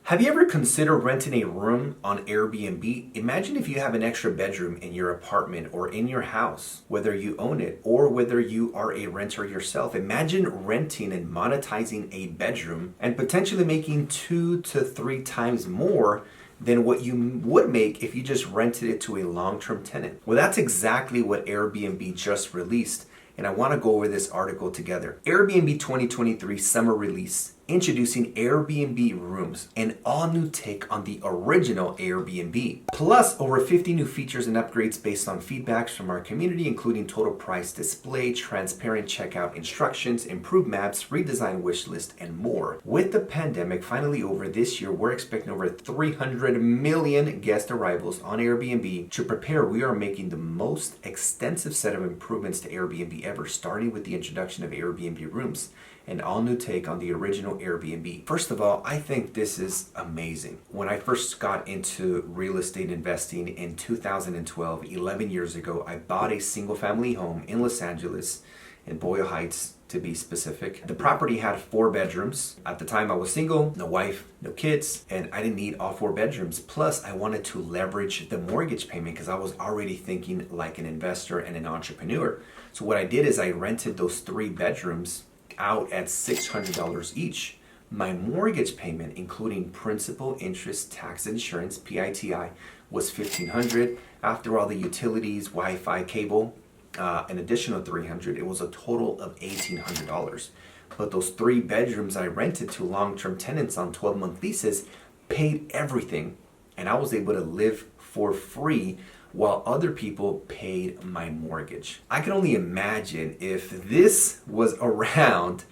Have you ever considered renting a room on Airbnb? Imagine if you have an extra bedroom in your apartment or in your house, whether you own it or whether you are a renter yourself. Imagine renting and monetizing a bedroom and potentially making 2 to 3 times more than what you would make if you just rented it to a long-term tenant. Well, that's exactly what Airbnb just released, and I want to go over this article together. Airbnb 2023 summer release, introducing Airbnb Rooms, an all-new take on the original Airbnb. Plus, over 50 new features and upgrades based on feedbacks from our community, including total price display, transparent checkout instructions, improved maps, redesigned wish list, and more. With the pandemic finally over this year, we're expecting over 300 million guest arrivals on Airbnb. To prepare, we are making the most extensive set of improvements to Airbnb ever, starting with the introduction of Airbnb Rooms, an all-new take on the original Airbnb. First of all, I think this is amazing. When I first got into real estate investing in 2012, 11 years ago, I bought a single-family home in Los Angeles, in Boyle Heights to be specific. The property had 4 bedrooms. At the time I was single, no wife, no kids, and I didn't need all 4 bedrooms. Plus, I wanted to leverage the mortgage payment because I was already thinking like an investor and an entrepreneur. So what I did is I rented those 3 bedrooms out at $600 each. My mortgage payment, including principal, interest, tax, insurance, PITI, was $1,500. After all the utilities, Wi-Fi, cable, an additional $300, it was a total of $1,800. But those 3 bedrooms I rented to long-term tenants on 12-month leases paid everything, and I was able to live for free while other people paid my mortgage. I can only imagine if this was around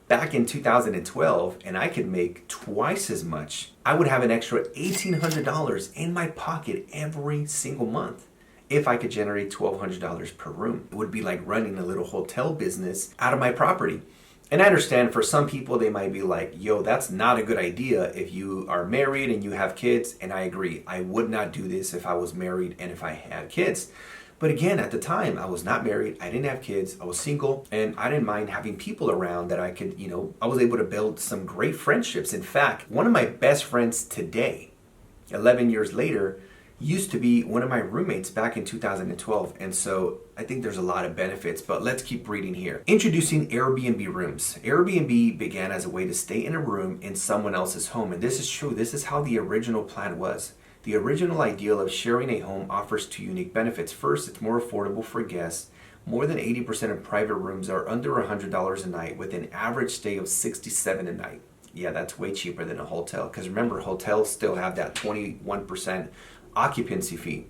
back in 2012 and I could make twice as much, I would have an extra $1,800 in my pocket every single month if I could generate $1,200 per room. It would be like running a little hotel business out of my property. And I understand for some people, they might be like, yo, that's not a good idea if you are married and you have kids. And I agree. I would not do this if I was married and if I had kids. But again, at the time, I was not married. I didn't have kids. I was single. And I didn't mind having people around that I could, I was able to build some great friendships. In fact, one of my best friends today, 11 years later, used to be one of my roommates back in 2012. And so I think there's a lot of benefits, but let's keep reading here. Introducing Airbnb Rooms. Airbnb began as a way to stay in a room in someone else's home. And this is true. This is how the original plan was. The original ideal of sharing a home offers 2 unique benefits. First, it's more affordable for guests. More than 80% of private rooms are under $100 a night with an average stay of $67 a night. Yeah, that's way cheaper than a hotel, because remember, hotels still have that 21% occupancy fee.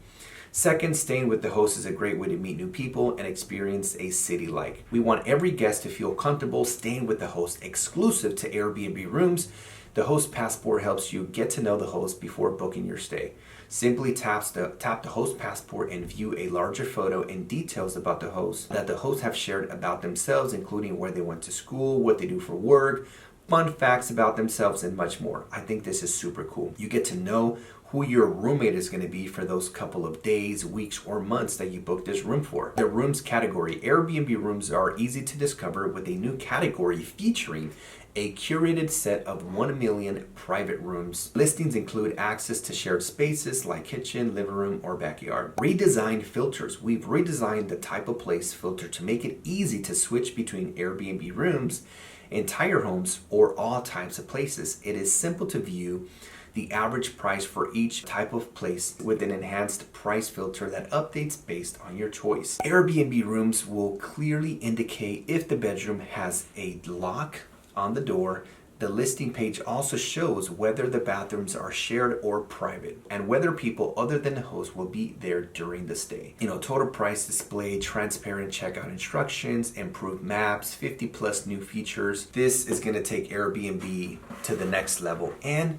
Second, staying with the host is a great way to meet new people and experience a city like. We want every guest to feel comfortable staying with the host. Exclusive to Airbnb Rooms, the host passport helps you get to know the host before booking your stay. Simply tap the host passport and view a larger photo and details about the host that the hosts have shared about themselves, including where they went to school, what they do for work, fun facts about themselves, and much more. I think this is super cool. You get to know who your roommate is going to be for those couple of days, weeks, or months that you booked this room for. The rooms category. Airbnb Rooms are easy to discover with a new category featuring a curated set of 1 million private rooms. Listings include access to shared spaces like kitchen, living room, or backyard. Redesigned Filters. We've redesigned the type of place filter to make it easy to switch between Airbnb Rooms, entire homes, or all types of places. It is simple to view the average price for each type of place with an enhanced price filter that updates based on your choice. Airbnb Rooms will clearly indicate if the bedroom has a lock on the door. The listing page also shows whether the bathrooms are shared or private and whether people other than the host will be there during the stay. Total price display, transparent checkout instructions, improved maps, 50 plus new features. This is going to take Airbnb to the next level, and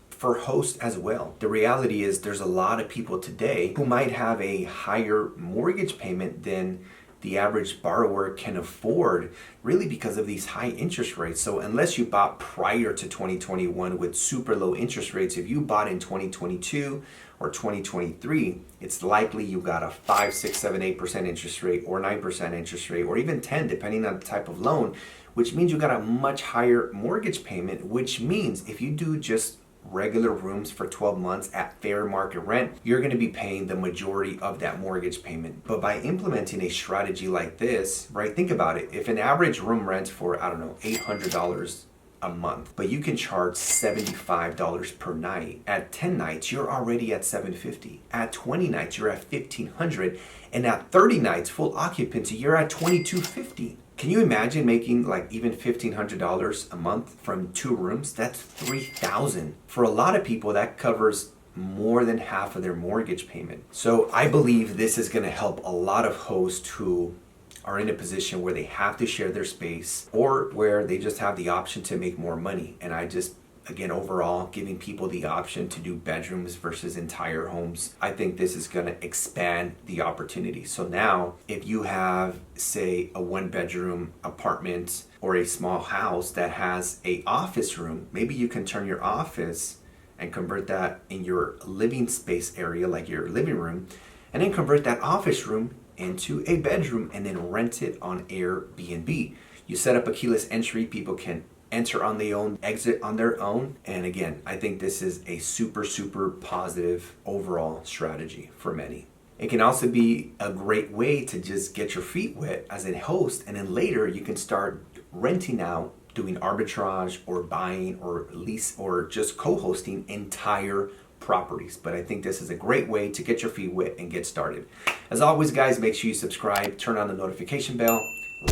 for hosts as well. The reality is there's a lot of people today who might have a higher mortgage payment than the average borrower can afford, really because of these high interest rates. So unless you bought prior to 2021 with super low interest rates, if you bought in 2022 or 2023, it's likely you got a 5, 6, 7, 8% interest rate or 9% interest rate or even 10 depending on the type of loan, which means you got a much higher mortgage payment, which means if you do just regular rooms for 12 months at fair market rent, you're going to be paying the majority of that mortgage payment. But by implementing a strategy like this, right, think about it. If an average room rents for, I don't know, $800 a month, but you can charge $75 per night. At 10 nights, you're already at $750. At 20 nights, you're at $1,500. And at 30 nights, full occupancy, you're at $2,250. Can you imagine making like even $1,500 a month from 2 rooms? That's $3,000. For a lot of people, that covers more than half of their mortgage payment. So I believe this is going to help a lot of hosts who are in a position where they have to share their space or where they just have the option to make more money. And I just, again, overall, giving people the option to do bedrooms versus entire homes, I think this is going to expand the opportunity. So now, if you have, say, a 1-bedroom apartment or a small house that has an office room, maybe you can turn your office and convert that in your living space area, like your living room, and then convert that office room into a bedroom and then rent it on Airbnb. You set up a keyless entry, people can enter on their own, exit on their own. And again, I think this is a super, super positive overall strategy for many. It can also be a great way to just get your feet wet as a host, and then later you can start renting out, doing arbitrage or buying or lease or just co-hosting entire properties. But I think this is a great way to get your feet wet and get started. As always, guys, make sure you subscribe, turn on the notification bell,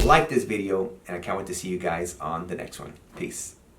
like this video, and I can't wait to see you guys on the next one. Peace.